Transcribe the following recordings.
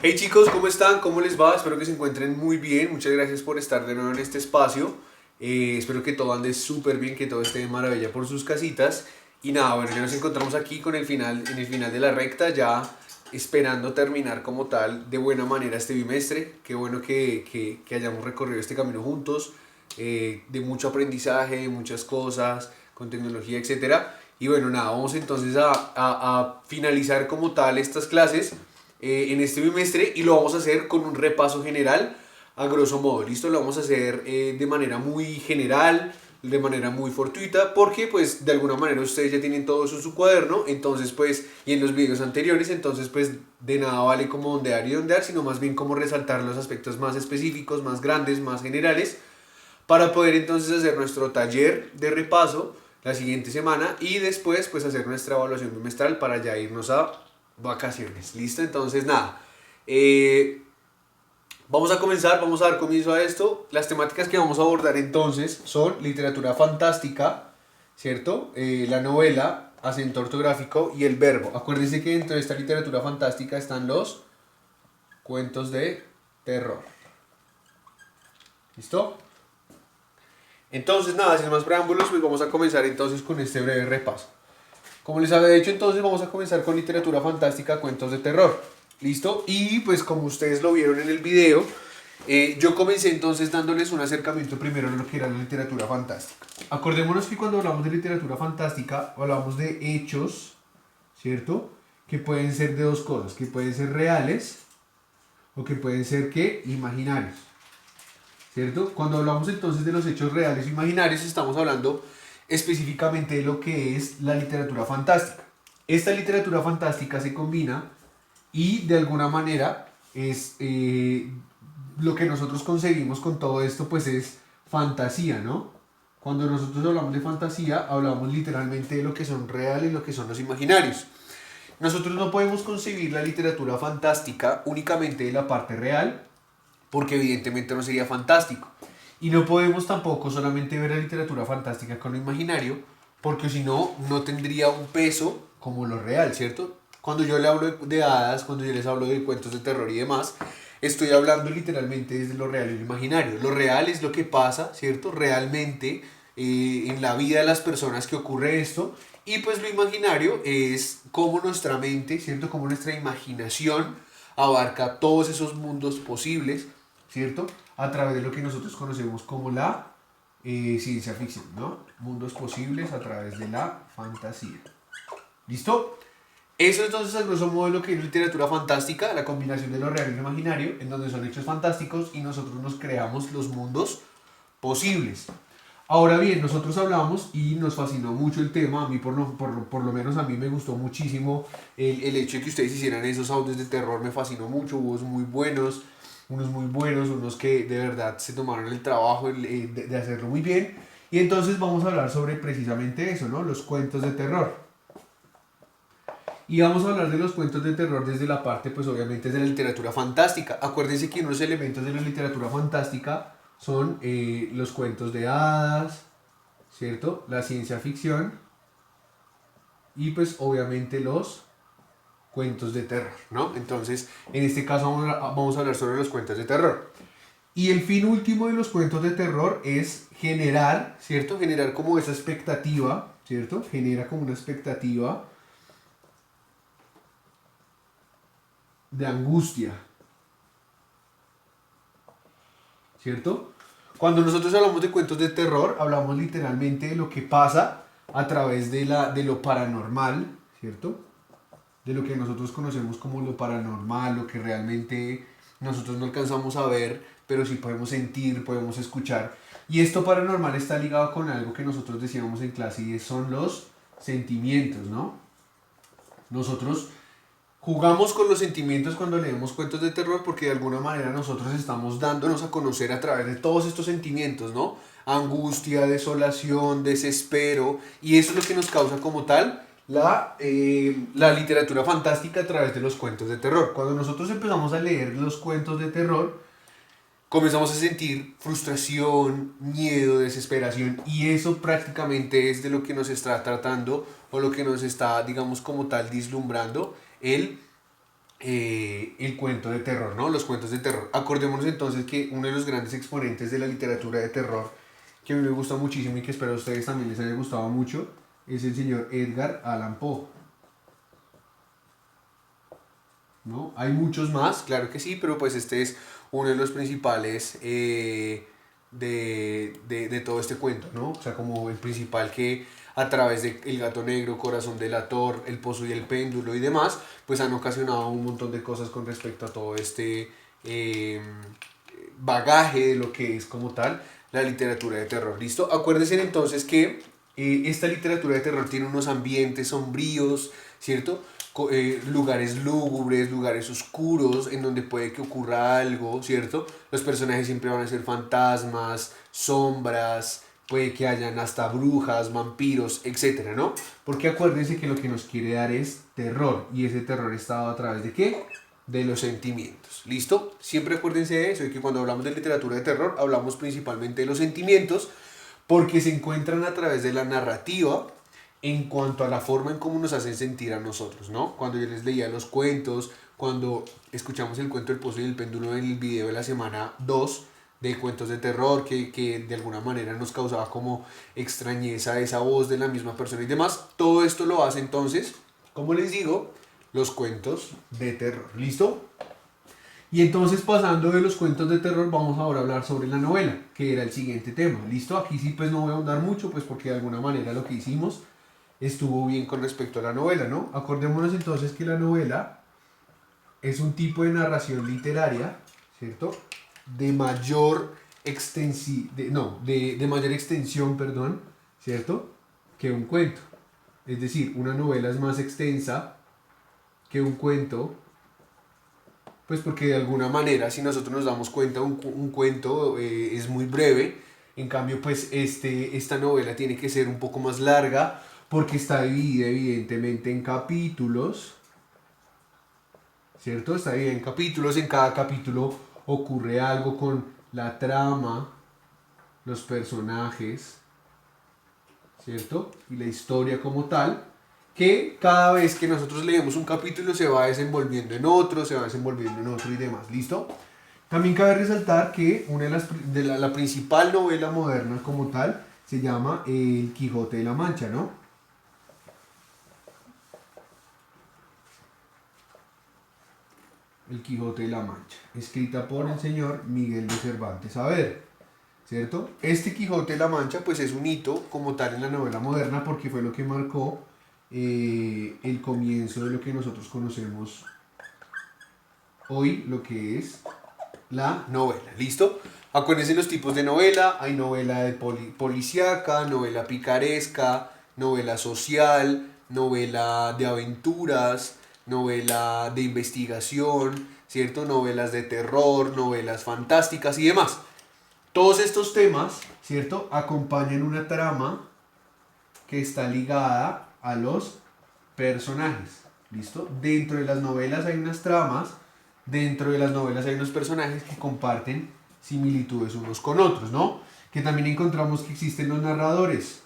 Hey chicos, ¿cómo están? ¿Cómo les va? Espero que se encuentren muy bien. Muchas gracias por estar de nuevo en este espacio. Espero que todo ande súper bien, que todo esté de maravilla por sus casitas. Y nada, bueno, ya nos encontramos aquí con el final, en el final de la recta, ya esperando terminar como tal de buena manera este bimestre. Qué bueno que hayamos recorrido este camino juntos, de mucho aprendizaje, de muchas cosas, con tecnología, etcétera. Y bueno, nada, vamos entonces a finalizar como tal estas clases en este bimestre y lo vamos a hacer con un repaso general a grosso modo. ¿Listo? Lo vamos a hacer de manera muy general, de manera muy fortuita, porque pues de alguna manera ustedes ya tienen todo eso en su cuaderno, entonces pues, y en los videos anteriores, entonces pues de nada vale como ondear y ondear, sino más bien como resaltar los aspectos más específicos, más grandes, más generales, para poder entonces hacer nuestro taller de repaso la siguiente semana y después pues hacer nuestra evaluación bimestral para ya irnos a vacaciones. ¿Listo? Entonces nada. Eh, Vamos a comenzar, vamos a dar comienzo a esto. Las temáticas que vamos a abordar entonces son literatura fantástica, ¿cierto? La novela, acento ortográfico y el verbo. Acuérdense que dentro de esta literatura fantástica están los cuentos de terror. ¿Listo? Entonces, nada, sin más preámbulos, pues vamos a comenzar entonces con este breve repaso. Como les había dicho, entonces vamos a comenzar con literatura fantástica, cuentos de terror. ¿Listo? Y pues como ustedes lo vieron en el video, yo comencé entonces dándoles un acercamiento primero a lo que era la literatura fantástica. Acordémonos que cuando hablamos de literatura fantástica, hablamos de hechos, ¿cierto? Que pueden ser de dos cosas, que pueden ser reales o que pueden ser, ¿qué? Imaginarios. ¿Cierto? Cuando hablamos entonces de los hechos reales e imaginarios, estamos hablando específicamente de lo que es la literatura fantástica. Esta literatura fantástica se combina y de alguna manera es lo que nosotros conseguimos con todo esto, pues es fantasía, ¿no? Cuando nosotros hablamos de fantasía, hablamos literalmente de lo que son reales y lo que son los imaginarios. Nosotros no podemos concebir la literatura fantástica únicamente de la parte real, porque evidentemente no sería fantástico. Y no podemos tampoco solamente ver la literatura fantástica con lo imaginario, porque si no, no tendría un peso como lo real, ¿cierto? Cuando yo le hablo de hadas, cuando yo les hablo de cuentos de terror y demás, estoy hablando literalmente desde lo real y lo imaginario. Lo real es lo que pasa, ¿cierto? Realmente en la vida de las personas que ocurre esto. Y pues lo imaginario es cómo nuestra mente, ¿cierto? Cómo nuestra imaginación abarca todos esos mundos posibles, ¿cierto? A través de lo que nosotros conocemos como la ciencia ficción, ¿no? Mundos posibles a través de la fantasía. ¿Listo? Eso entonces a grosso modo es lo que es literatura fantástica, la combinación de lo real y lo imaginario, en donde son hechos fantásticos y nosotros nos creamos los mundos posibles. Ahora bien, nosotros hablamos y nos fascinó mucho el tema, a mí por lo menos a mí me gustó muchísimo el hecho de que ustedes hicieran esos audios de terror, me fascinó mucho, hubo muy buenos, unos que de verdad se tomaron el trabajo de hacerlo muy bien. Y entonces vamos a hablar sobre precisamente eso, ¿no? Los cuentos de terror. Y vamos a hablar de los cuentos de terror desde la parte, pues obviamente, de la literatura fantástica. Acuérdense que unos elementos de la literatura fantástica son los cuentos de hadas, ¿cierto? La ciencia ficción y pues obviamente los cuentos de terror, ¿no? Entonces, en este caso vamos a hablar sobre los cuentos de terror. Y el fin último de los cuentos de terror es generar, ¿cierto? Generar como esa expectativa, ¿cierto? Genera como una expectativa de angustia, ¿cierto? Cuando nosotros hablamos de cuentos de terror, hablamos literalmente de lo que pasa a través de lo paranormal, ¿cierto? De lo que nosotros conocemos como lo paranormal, lo que realmente nosotros no alcanzamos a ver, pero sí podemos sentir, podemos escuchar. Y esto paranormal está ligado con algo que nosotros decíamos en clase y son los sentimientos, ¿no? Nosotros jugamos con los sentimientos cuando leemos cuentos de terror porque de alguna manera nosotros estamos dándonos a conocer a través de todos estos sentimientos, ¿no? Angustia, desolación, desespero, y eso es lo que nos causa como tal la literatura fantástica a través de los cuentos de terror. Cuando nosotros empezamos a leer los cuentos de terror, comenzamos a sentir frustración, miedo, desesperación, y eso prácticamente es de lo que nos está tratando o lo que nos está, digamos, como tal, vislumbrando el el cuento de terror, ¿no? Los cuentos de terror. Acordémonos entonces que uno de los grandes exponentes de la literatura de terror, que a mí me gusta muchísimo y que espero a ustedes también les haya gustado mucho, es el señor Edgar Allan Poe, ¿no? Hay muchos más, claro que sí, pero pues este es uno de los principales de todo este cuento, ¿no? O sea, como el principal que a través de El gato negro, Corazón delator, El pozo y el péndulo y demás, pues han ocasionado un montón de cosas con respecto a todo este eh, bagaje de lo que es como tal la literatura de terror. ¿Listo? Acuérdense entonces que esta literatura de terror tiene unos ambientes sombríos, ¿cierto? Lugares lúgubres, lugares oscuros en donde puede que ocurra algo, ¿cierto? Los personajes siempre van a ser fantasmas, sombras, puede que hayan hasta brujas, vampiros, etcétera, ¿no? Porque acuérdense que lo que nos quiere dar es terror, y ese terror está dado a través de ¿qué? De los sentimientos. ¿Listo? Siempre acuérdense de eso, y que cuando hablamos de literatura de terror hablamos principalmente de los sentimientos, porque se encuentran a través de la narrativa en cuanto a la forma en cómo nos hacen sentir a nosotros, ¿no? Cuando yo les leía los cuentos, cuando escuchamos el cuento del pozo y el péndulo en el video de la semana 2 de cuentos de terror, que de alguna manera nos causaba como extrañeza esa voz de la misma persona y demás, todo esto lo hace entonces, como les digo, los cuentos de terror. ¿Listo? Y entonces, pasando de los cuentos de terror, vamos ahora a hablar sobre la novela, que era el siguiente tema. ¿Listo? Aquí sí pues no voy a ahondar mucho, pues porque de alguna manera lo que hicimos estuvo bien con respecto a la novela, ¿no? Acordémonos entonces que la novela es un tipo de narración literaria, ¿cierto? De mayor de mayor extensión, perdón, ¿cierto? Que un cuento. Es decir, una novela es más extensa que un cuento, pues porque de alguna manera, si nosotros nos damos cuenta, un cuento es muy breve. En cambio, pues esta novela tiene que ser un poco más larga porque está dividida evidentemente en capítulos, ¿cierto? Está dividida en capítulos, en cada capítulo ocurre algo con la trama, los personajes, ¿cierto? Y la historia como tal, que cada vez que nosotros leemos un capítulo se va desenvolviendo en otro, se va desenvolviendo en otro y demás, ¿listo? También cabe resaltar que una la principal novela moderna como tal se llama El Quijote de la Mancha, ¿no? El Quijote de la Mancha, escrita por el señor Miguel de Cervantes Saavedra, ¿cierto? Este Quijote de la Mancha pues es un hito como tal en la novela moderna porque fue lo que marcó el comienzo de lo que nosotros conocemos hoy, lo que es la novela. ¿Listo? Acuérdense los tipos de novela. Hay novela de policíaca, novela picaresca, novela social, novela de aventuras, novela de investigación, ¿cierto? Novelas de terror, novelas fantásticas y demás. Todos estos temas, ¿cierto? Acompañan una trama que está ligada a los personajes. ¿Listo? Dentro de las novelas hay unas tramas, dentro de las novelas hay unos personajes que comparten similitudes unos con otros, ¿no? Que también encontramos que existen los narradores,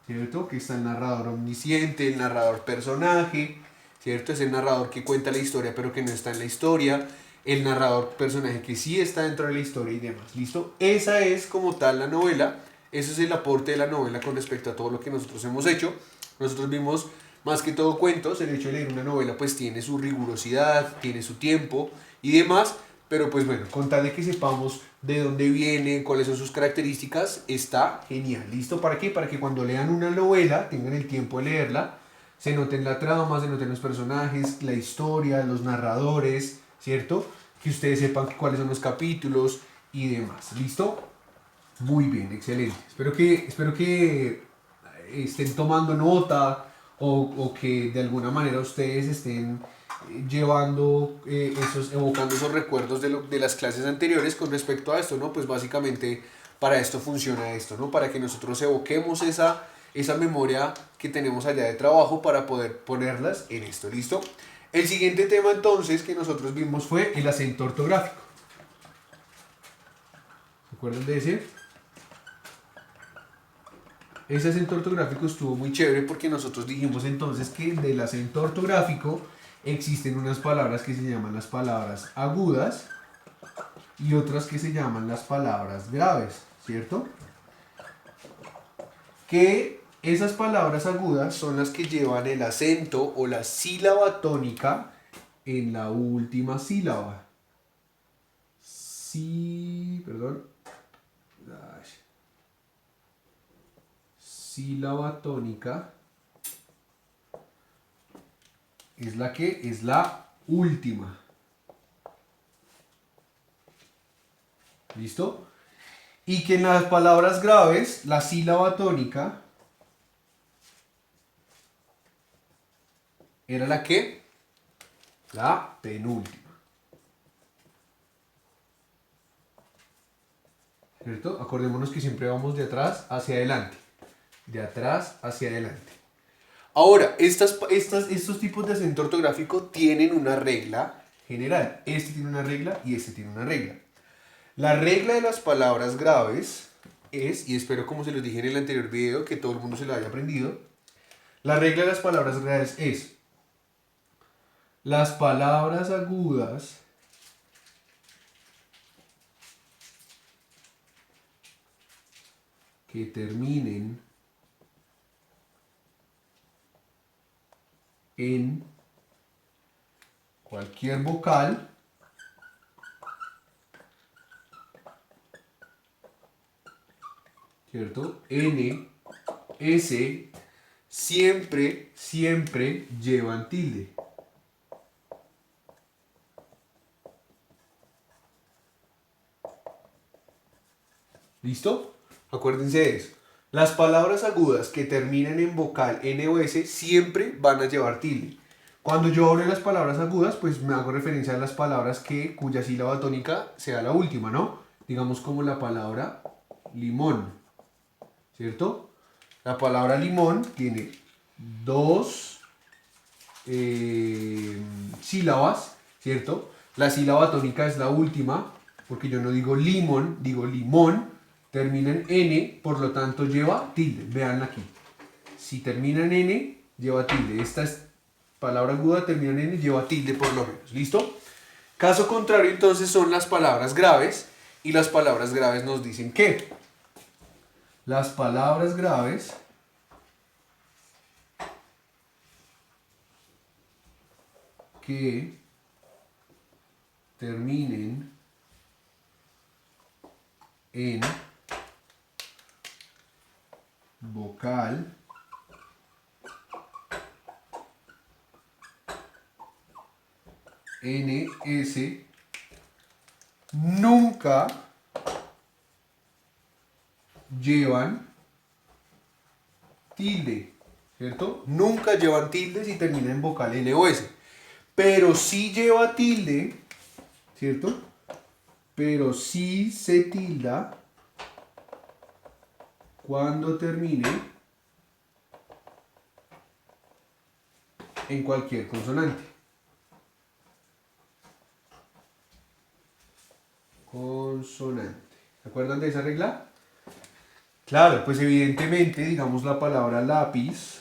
¿cierto? Que está el narrador omnisciente, el narrador personaje, ¿cierto? Es el narrador que cuenta la historia pero que no está en la historia, el narrador personaje que sí está dentro de la historia y demás, ¿listo? Esa es como tal la novela, ese es el aporte de la novela con respecto a todo lo que nosotros hemos hecho. Nosotros vimos más que todo cuentos, el hecho de leer una novela pues tiene su rigurosidad, tiene su tiempo y demás, pero pues bueno, con tal de que sepamos de dónde viene, cuáles son sus características, está genial. ¿Listo? ¿Para qué? Para que cuando lean una novela, tengan el tiempo de leerla, se noten la trama, se noten los personajes, la historia, los narradores, ¿cierto? Que ustedes sepan cuáles son los capítulos y demás. ¿Listo? Muy bien, excelente. Espero que estén tomando nota o que de alguna manera ustedes estén llevando evocando esos recuerdos de las clases anteriores con respecto a esto, ¿no? Pues básicamente para esto funciona esto, ¿no? Para que nosotros evoquemos esa memoria que tenemos allá de trabajo para poder ponerlas en esto, ¿listo? El siguiente tema entonces que nosotros vimos fue el acento ortográfico. ¿Se acuerdan de ese? Ese acento ortográfico estuvo muy chévere porque nosotros dijimos entonces que del acento ortográfico existen unas palabras que se llaman las palabras agudas y otras que se llaman las palabras graves, ¿cierto? Que esas palabras agudas son las que llevan el acento o la sílaba tónica en la última sílaba. Sílaba tónica es la que es la última. ¿Listo? Y que en las palabras graves la sílaba tónica era la que, la penúltima. ¿Cierto? Acordémonos que siempre vamos de atrás hacia adelante. De atrás hacia adelante. Ahora, estos tipos de acento ortográfico tienen una regla general. Este tiene una regla y este tiene una regla. La regla de las palabras graves es, y espero como se los dije en el anterior video, que todo el mundo se lo haya aprendido. La regla de las palabras graves es: las palabras agudas que terminen en cualquier vocal ¿cierto? N, S, siempre llevan tilde. ¿Listo? Acuérdense de eso. Las palabras agudas que terminan en vocal N o S siempre van a llevar tilde. Cuando yo hablo de las palabras agudas, pues me hago referencia a las palabras cuya sílaba tónica sea la última, ¿no? Digamos como la palabra limón, ¿cierto? La palabra limón tiene dos sílabas, ¿cierto? La sílaba tónica es la última, porque yo no digo limón, digo limón. Termina en N, por lo tanto lleva tilde. Vean aquí. Si termina en N, lleva tilde. Esta palabra aguda termina en N, lleva tilde por lo menos. ¿Listo? Caso contrario, entonces, son las palabras graves. Y las palabras graves nos dicen que las palabras graves que terminen en vocal NS nunca llevan tilde, ¿cierto? Nunca llevan tilde si termina en vocal N o S. Pero sí lleva tilde, ¿cierto? Pero sí se tilda cuando termine en cualquier consonante. Consonante. ¿Se acuerdan de esa regla? Claro, pues evidentemente, digamos la palabra lápiz,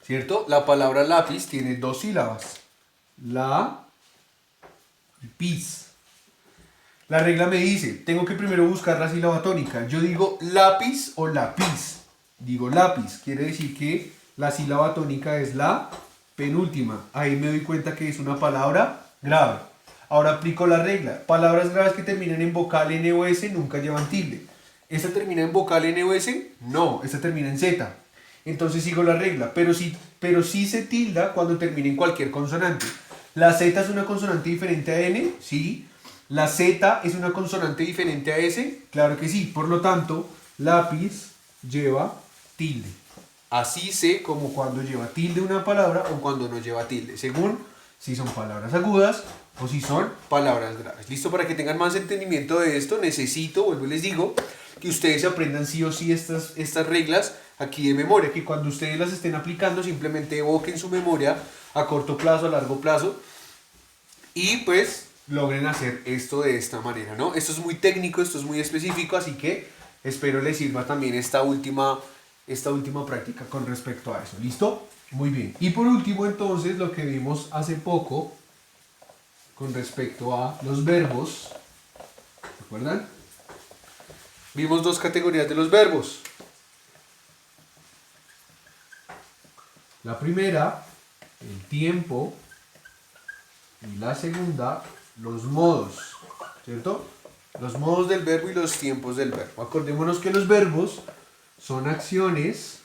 ¿cierto? La palabra lápiz tiene dos sílabas. La y pis. La regla me dice, tengo que primero buscar la sílaba tónica. Yo digo lápiz o lápiz. Digo lápiz, quiere decir que la sílaba tónica es la penúltima. Ahí me doy cuenta que es una palabra grave. Ahora aplico la regla. Palabras graves que terminan en vocal N o S nunca llevan tilde. ¿Esta termina en vocal N o S? No, esta termina en Z. Entonces sigo la regla, pero sí se tilda cuando termina en cualquier consonante. ¿La Z es una consonante diferente a N? Sí. ¿La Z es una consonante diferente a S? Claro que sí. Por lo tanto, lápiz lleva tilde. Así sé como cuando lleva tilde una palabra o cuando no lleva tilde, según si son palabras agudas o si son palabras graves. ¿Listo? Para que tengan más entendimiento de esto, necesito, vuelvo y les digo, que ustedes aprendan sí o sí estas reglas aquí de memoria, que cuando ustedes las estén aplicando simplemente evoquen su memoria a corto plazo, a largo plazo, y pues logren hacer esto de esta manera, ¿no? Esto es muy técnico, esto es muy específico, así que espero les sirva también esta última esta última práctica con respecto a eso. ¿Listo? Muy bien. Y por último, entonces, lo que vimos hace poco con respecto a los verbos. ¿Se acuerdan? Vimos dos categorías de los verbos. La primera, el tiempo, y la segunda, los modos, ¿cierto? Los modos del verbo y los tiempos del verbo. Acordémonos que los verbos son acciones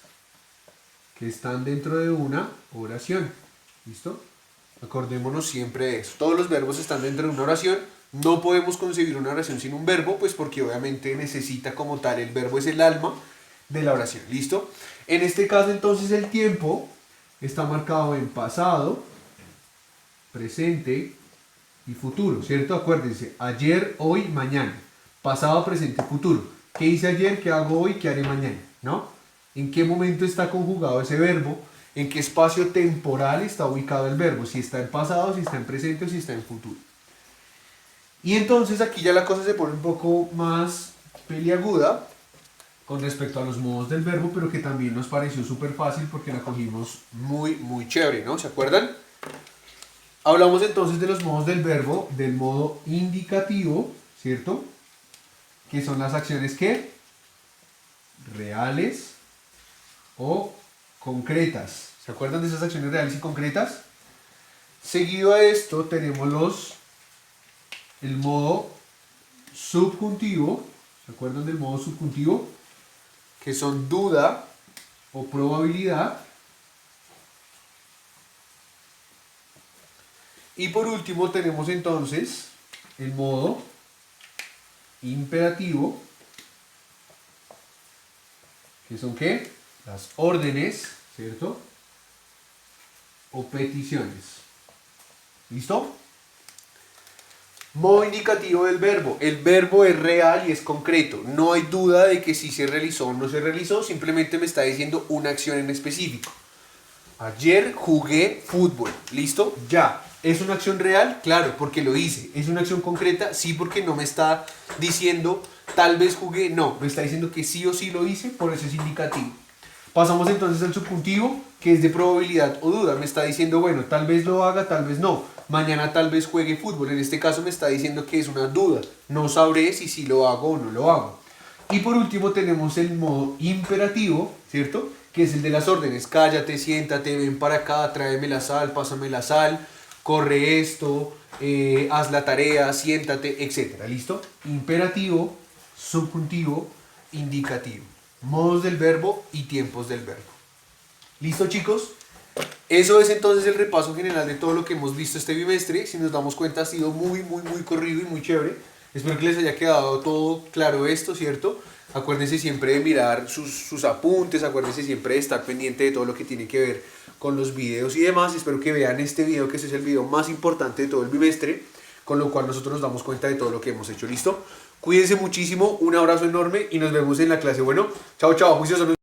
que están dentro de una oración. ¿Listo? Acordémonos siempre de eso. Todos los verbos están dentro de una oración. No podemos concebir una oración sin un verbo, pues porque obviamente necesita como tal, el verbo es el alma de la oración. ¿Listo? En este caso entonces el tiempo está marcado en pasado, presente y futuro, ¿cierto? Acuérdense, ayer, hoy, mañana. Pasado, presente, futuro. ¿Qué hice ayer? ¿Qué hago hoy? ¿Qué haré mañana? ¿No? ¿En qué momento está conjugado ese verbo? ¿En qué espacio temporal está ubicado el verbo? Si está en pasado, si está en presente o si está en futuro. Y entonces aquí ya la cosa se pone un poco más peliaguda con respecto a los modos del verbo, pero que también nos pareció súper fácil porque la cogimos muy chévere, ¿no? ¿Se acuerdan? Hablamos entonces de los modos del verbo, del modo indicativo, ¿cierto? Que son las acciones que reales o concretas. ¿Se acuerdan de esas acciones reales y concretas? Seguido a esto tenemos el modo subjuntivo. ¿Se acuerdan del modo subjuntivo? Que son duda o probabilidad. Y por último tenemos entonces el modo imperativo, que son ¿qué? Las órdenes, ¿cierto? O peticiones. ¿Listo? Modo indicativo del verbo. El verbo es real y es concreto. No hay duda de que si se realizó o no se realizó, simplemente me está diciendo una acción en específico. Ayer jugué fútbol. ¿Listo? Ya. ¿Es una acción real? Claro, porque lo hice. ¿Es una acción concreta? Sí, porque no me está diciendo tal vez jugué. No, me está diciendo que sí o sí lo hice, por eso es indicativo. Pasamos entonces al subjuntivo, que es de probabilidad o duda. Me está diciendo, bueno, tal vez lo haga, tal vez no. Mañana tal vez juegue fútbol. En este caso me está diciendo que es una duda. No sabré si sí lo hago o no lo hago. Y por último tenemos el modo imperativo, ¿cierto? Que es el de las órdenes. Cállate, siéntate, ven para acá, tráeme la sal, pásame la sal, corre esto, haz la tarea, siéntate, etc. ¿Listo? Imperativo, subjuntivo, indicativo. Modos del verbo y tiempos del verbo. ¿Listo, chicos? Eso es entonces el repaso general de todo lo que hemos visto este bimestre. Si nos damos cuenta ha sido muy corrido y muy chévere. Espero que les haya quedado todo claro esto, ¿cierto? Acuérdense siempre de mirar sus apuntes, acuérdense siempre de estar pendiente de todo lo que tiene que ver con los videos y demás. Espero que vean este video, que ese es el video más importante de todo el bimestre, con lo cual nosotros nos damos cuenta de todo lo que hemos hecho. ¿Listo? Cuídense muchísimo, un abrazo enorme y nos vemos en la clase. Bueno, chao, juiciosos.